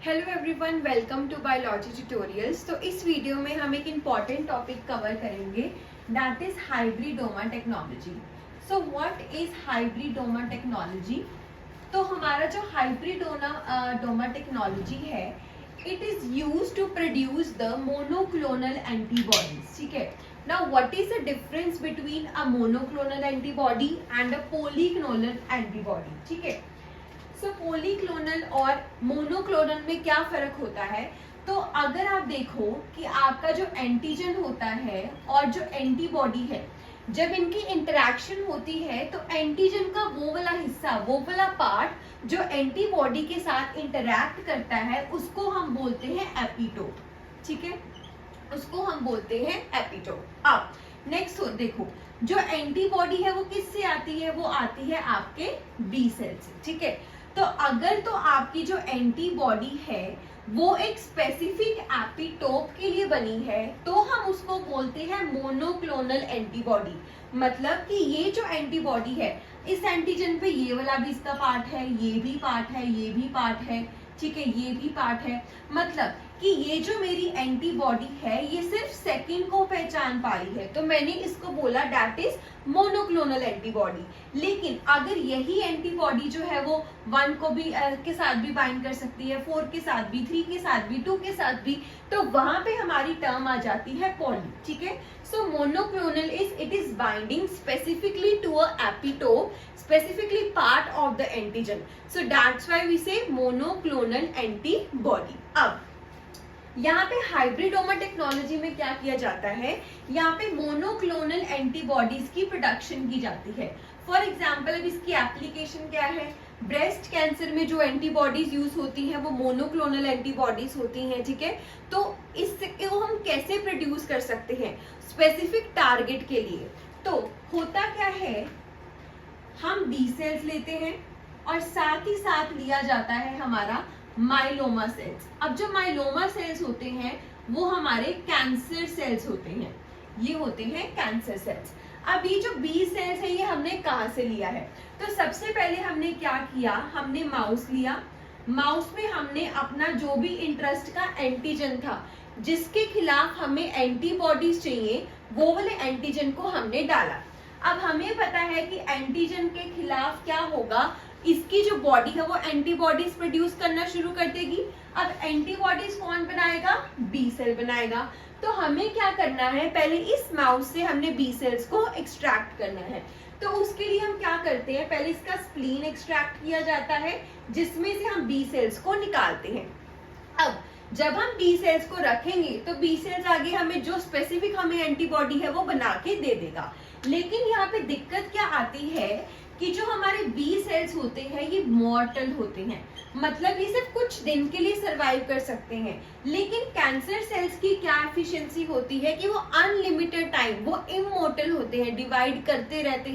Hello everyone, welcome to biology tutorials. तो इस video में हम एक इम्पॉर्टेंट टॉपिक कवर करेंगे, that is hybridoma technology. So what is hybridoma technology? तो हमारा जो हाइब्रिडोमा टेक्नोलॉजी है, it is used to produce the monoclonal antibodies. ठीक है, now what is the difference between a monoclonal antibody and a polyclonal antibody? ठीक है, सो polyclonal और monoclonal में क्या फर्क होता है? तो अगर आप देखो कि आपका जो एंटीजन होता है और जो एंटीबॉडी है, जब इनकी इंटरेक्शन होती है तो एंटीजन का वो वाला हिस्सा, वो वाला पार्ट जो एंटीबॉडी के साथ इंटरैक्ट करता है, उसको हम बोलते हैं एपिटोप। ठीक है, उसको हम बोलते हैं एपिटोप। अब नेक्स्ट देखो, जो एंटीबॉडी है वो किससे आती है? वो आती है आपके बी सेल से। ठीक है, तो अगर तो आपकी जो एंटीबॉडी है वो एक स्पेसिफिक एपिटोप के लिए बनी है, तो हम उसको बोलते हैं मोनोक्लोनल एंटीबॉडी। मतलब कि ये जो एंटीबॉडी है, इस एंटीजन पे ये वाला भी इसका पार्ट है, ये भी पार्ट है, ये भी पार्ट है, ठीक है, ये भी पार्ट है। मतलब कि ये जो मेरी एंटीबॉडी है, ये सिर्फ सेकंड को पहचान पा रही है, तो मैंने इसको बोला दैट इज मोनोक्लोनल एंटीबॉडी। लेकिन अगर यही एंटीबॉडी जो है वो 1 को भी के साथ भी बाइंड कर सकती है, 4 के साथ भी, 3 के साथ भी, 2 के साथ भी, तो वहां पे हमारी टर्म आ जाती है पॉली। ठीक है, so monoclonal it is binding specifically to a epitope, specifically part of the antigen, so that's why we say monoclonal antibody। अब यहाँ पे हाइब्रिडोमा टेक्नोलॉजी में क्या किया जाता है? यहाँ पे मोनोक्लोनल एंटीबॉडीज की प्रोडक्शन की जाती है। फॉर एग्जाम्पल, अब इसकी एप्लीकेशन क्या है? ब्रेस्ट कैंसर में जो एंटीबॉडीज यूज होती हैं वो मोनोक्लोनल एंटीबॉडीज होती हैं। ठीक है, तो इसको हम कैसे प्रोड्यूस कर सकते हैं स्पेसिफिक टारगेट के लिए? तो होता क्या है, हम बी सेल्स लेते हैं और साथ ही साथ लिया जाता है हमारा माइलोमा सेल्स। अब जो माइलोमा सेल्स होते हैं वो हमारे कैंसर सेल्स होते हैं, ये होते हैं कैंसर सेल्स। अब ये जो बी सेल्स है, ये हमने कहाँ से लिया है? तो सबसे पहले हमने क्या किया, हमने माउस लिया। माउस में हमने अपना जो भी इंटरेस्ट का एंटीजन था, जिसके खिलाफ हमें एंटीबॉडीज चाहिए, वो वाले एंटीजन को हमने डाला। अब हमें पता है कि एंटीजन के खिलाफ क्या होगा, इसकी जो बॉडी है वो एंटीबॉडीज प्रोड्यूस करना शुरू कर देगी। अब एंटीबॉडीज कौन बनाएगा? बी सेल बनाएगा। तो हमें क्या करना है, पहले इस माउस से हमने बी सेल्स को एक्सट्रैक्ट करना है। तो उसके लिए हम क्या करते हैं, पहले इसका स्प्लीन एक्सट्रैक्ट किया जाता है, जिसमें से हम बी सेल्स को निकालते हैं। अब जब हम बी सेल्स को रखेंगे तो बी सेल्स आगे हमें जो स्पेसिफिक हमें एंटीबॉडी है वो बना के दे देगा। लेकिन यहाँ पे दिक्कत क्या आती है कि जो हमारे बी सेल्स होते हैं ये मॉर्टल होते हैं, मतलब ये सिर्फ कुछ दिन के लिए सरवाइव कर सकते हैं। लेकिन कैंसर सेल्स की क्या एफिशिएंसी होती है कि वो अनलिमिटेड टाइम, वो इमॉर्टल होते हैं, डिवाइड करते रहते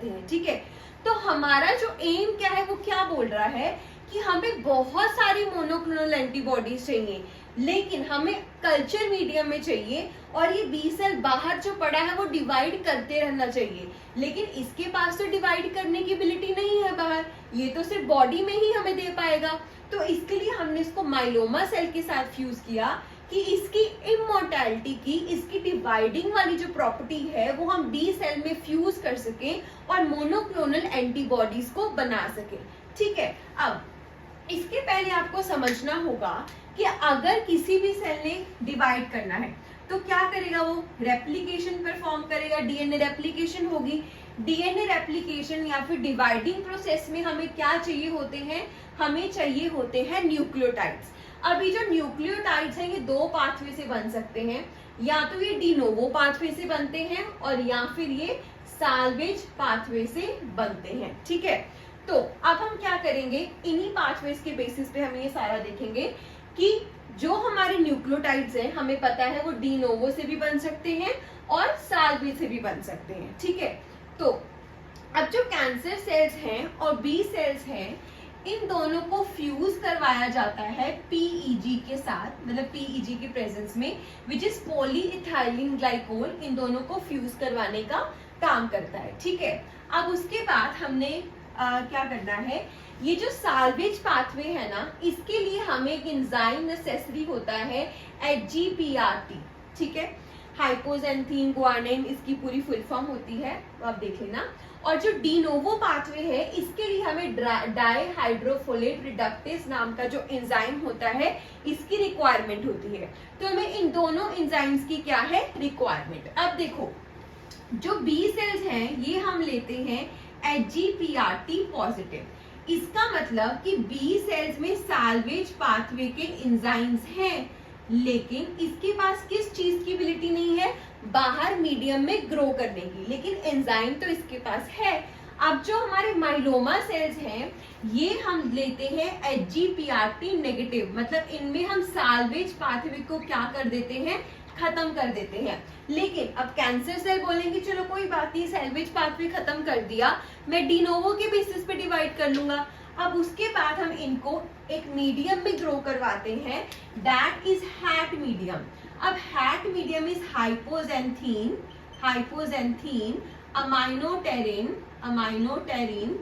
हैं। ठीक है, तो हमारा जो एम क्या है, वो क्या बोल रहा है कि हमें बहुत सारी मोनोक्लोनल एंटीबॉडीज चाहिए, लेकिन हमें कल्चर मीडियम में चाहिए, और ये बी सेल बाहर जो पड़ा है वो डिवाइड करते रहना चाहिए। लेकिन इसके पास तो डिवाइड करने की एबिलिटी नहीं है बाहर, ये तो सिर्फ बॉडी में ही हमें दे पाएगा। तो इसके लिए हमने इसको माइलोमा सेल के साथ फ्यूज किया कि इसकी इमॉर्टैलिटी की, इसकी डिवाइडिंग वाली जो प्रॉपर्टी है वो हम बी सेल में फ्यूज कर सके और मोनोक्लोनल एंटीबॉडीज को बना सके। ठीक है, अब इसके पहले आपको समझना होगा कि अगर किसी भी सेल ने डिवाइड करना है तो क्या करेगा, वो रेप्लिकेशन परफॉर्म करेगा, डीएनए रेप्लिकेशन होगी। डीएनए रेप्लिकेशन या फिर डिवाइडिंग प्रोसेस में हमें क्या चाहिए होते हैं, हमें चाहिए होते हैं न्यूक्लियोटाइड्स। अभी जो न्यूक्लियोटाइड्स हैं ये 2 पाथवे से बन सकते हैं, या तो ये डिनोवो पाथवे से बनते हैं और या फिर ये साल्वेज पाथवे से बनते हैं। ठीक है, तो अब हम क्या करेंगे, इन्हीं पाथवेज के बेसिस पे हम ये सारा देखेंगे कि जो हमारे न्यूक्लियोटाइड्स हैं हमें पता है वो डी नोवो से भी बन सकते हैं और साल्वेज से भी बन सकते हैं। ठीक है, तो अब जो कैंसर सेल्स हैं और बी सेल्स हैं, इन दोनों को फ्यूज करवाया जाता है पीईजी के साथ, मतलब पीईजी के प्रेजेंस में, विच इज पॉलीइथाइलिन ग्लाइकोल। इन दोनों को फ्यूज करवाने का काम करता है। ठीक है, अब उसके बाद हमने क्या करना है, ये जो साल्वेज पाथवे है ना, इसके लिए हमें एक एंजाइम नेसेसरी होता है HGPRT, ठीक है, हाइपोजेंथीन ग्वानिन, इसकी पूरी फुल फॉर्म होती है, तो आप देख लेना। और जो डी नोवो पाथवे है, इसके लिए हमें डाईहाइड्रोफोलेट रिडक्टेज नाम का जो एंजाइम होता है, इसकी रिक्वायरमेंट होती है। तो हमें इन दोनों एंजाइम्स की क्या है, रिक्वायरमेंट। अब देखो, जो बी सेल्स हैं ये हम लेते हैं HGPRT पॉजिटिव। इसका मतलब कि बी सेल्स में साल्वेज पाथवे के एंजाइम्स हैं, लेकिन इसके पास किस चीज की एबिलिटी नहीं है, बाहर मीडियम में ग्रो करने की, लेकिन एंजाइम तो इसके पास है। अब जो हमारे माइलोमा सेल्स हैं, ये हम लेते हैं HGPRT नेगेटिव, मतलब इनमें हम साल्वेज पाथवे को क्या कर देते हैं, खत्म कर देते हैं। लेकिन अब कैंसर सेल बोलेंगे चलो कोई बात नहीं, सैल्वेज पाथवे खत्म कर दिया, मैं डिनोवो के बेसिस पे डिवाइड कर लूंगा। अब उसके बाद हम इनको एक मीडियम में ग्रो करवाते हैं, दैट इज हैट मीडियम। अब हैट मीडियम इज हाइपोजेंथीन, अमाइनोटेरिन,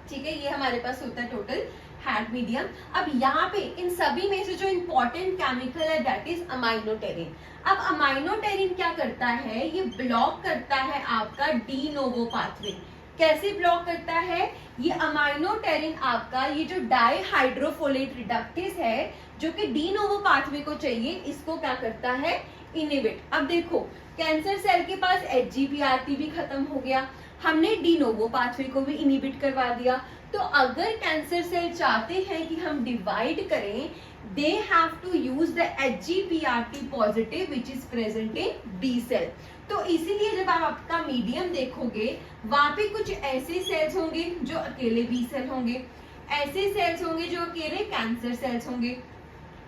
ठीक है, ये हमारे पास होता है टोटल हैट मीडियम। अब यहाँ पे इन सभी में से जो इंपॉर्टेंट केमिकल है दैट इज अमाइनोटेरिन। अब अमाइनोटेरिन क्या करता है, ये ब्लॉक करता है आपका डी नोवो पाथवे। कैसे ब्लॉक करता है, ये अमाइनोटेरिन आपका ये जो डाईहाइड्रोफोलेट रिडक्टेज है, जो कि डी नोवो पाथवे को चाहिए, इसको क्या करता है, इनिबिट। अब देखो, कैंसर सेल के पास HGPRT भी खत्म हो गया, हमने डी नोवो पाथवे को भी इनिबिट करवा दिया। तो अगर कैंसर सेल चाहते हैं कि हम डिवाइड करें, they have to use the HGPRT positive which is present in B cell. तो इसीलिए जब आप आपका मीडियम देखोगे, वहां पे कुछ ऐसे सेल्स होंगे जो अकेले बी सेल होंगे, ऐसे सेल्स होंगे जो अकेले कैंसर सेल्स होंगे,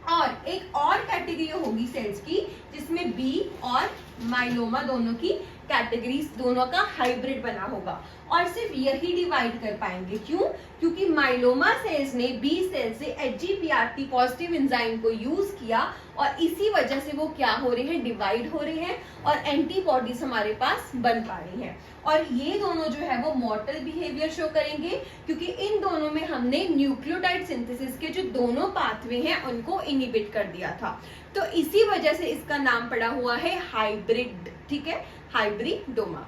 और एक और कैटेगरी होगी सेल्स की जिसमें बी और माइलोमा दोनों की कैटेगरीज, दोनों का हाइब्रिड बना होगा, और सिर्फ यही डिवाइड कर पाएंगे। क्यों? क्योंकि माइलोमा सेल्स ने बी सेल से HGPRT पॉजिटिव एंजाइम को यूज किया, और इसी वजह से वो क्या हो रहे हैं, डिवाइड हो रहे हैं, और एंटीबॉडीज हमारे पास बन पा रही हैं। और ये दोनों जो है वो मॉर्टल बिहेवियर शो करेंगे, क्योंकि इन दोनों में हमने न्यूक्लियोटाइड सिंथेसिस के जो दोनों पाथवे हैं उनको इनिबिट कर दिया था। तो इसी वजह से इसका नाम पड़ा हुआ है हाइब्रिड, ठीक है, हाइब्रिडोमा।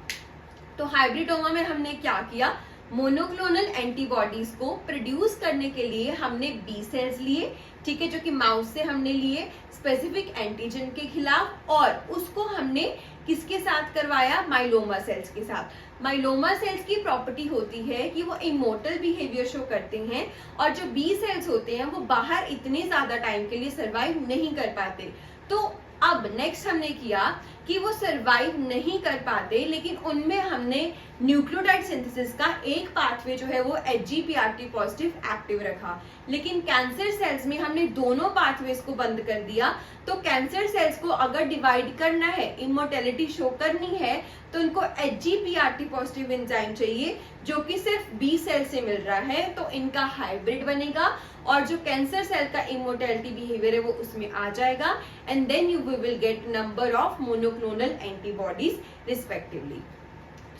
तो हाइब्रिडोमा में हमने क्या किया, मोनोक्लोनल एंटीबॉडीज को प्रोड्यूस करने के लिए हमने बी सेल्स लिए, ठीक है, जो कि माउस से हमने लिए स्पेसिफिक एंटीजन के खिलाफ, और उसको हमने किसके साथ करवाया, माइलोमा सेल्स के साथ। माइलोमा सेल्स की प्रॉपर्टी होती है कि वो इमोर्टल बिहेवियर शो करते हैं, और जो बी सेल्स होते हैं वो बाहर इतने ज्यादा टाइम के लिए सर्वाइव नहीं कर पाते। तो अब नेक्स्ट हमने किया कि वो सरवाइव नहीं कर पाते, लेकिन उनमें हमने न्यूक्लियोटाइड सिंथेसिस का एक पाथवे जो है वो HGPRT पॉजिटिव एक्टिव रखा, लेकिन कैंसर सेल्स में हमने दोनों पाथवेज को बंद कर दिया। तो कैंसर सेल्स को अगर डिवाइड करना है, इमोर्टेलिटी शो करनी है, तो उनको HGPRT पॉजिटिव एंजाइम चाहिए, जो कि सिर्फ बी सेल से मिल रहा है, तो इनका हाइब्रिड बनेगा, और जो कैंसर सेल का इमोर्टेलिटी बिहेवियर है वो उसमें आ जाएगा, and then you will get number of monoclonal antibodies respectively.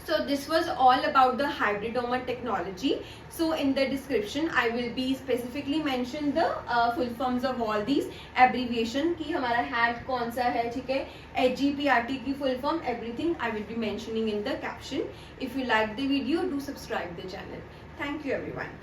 So this was all about the hybridoma technology. So in the description I will be specifically mention the full forms of all these abbreviation कि हमारा HAT कौन सा है, ठीक है, HGPRT की full form, everything I will be mentioning in the caption. If you like the video, do subscribe the channel. Thank you everyone.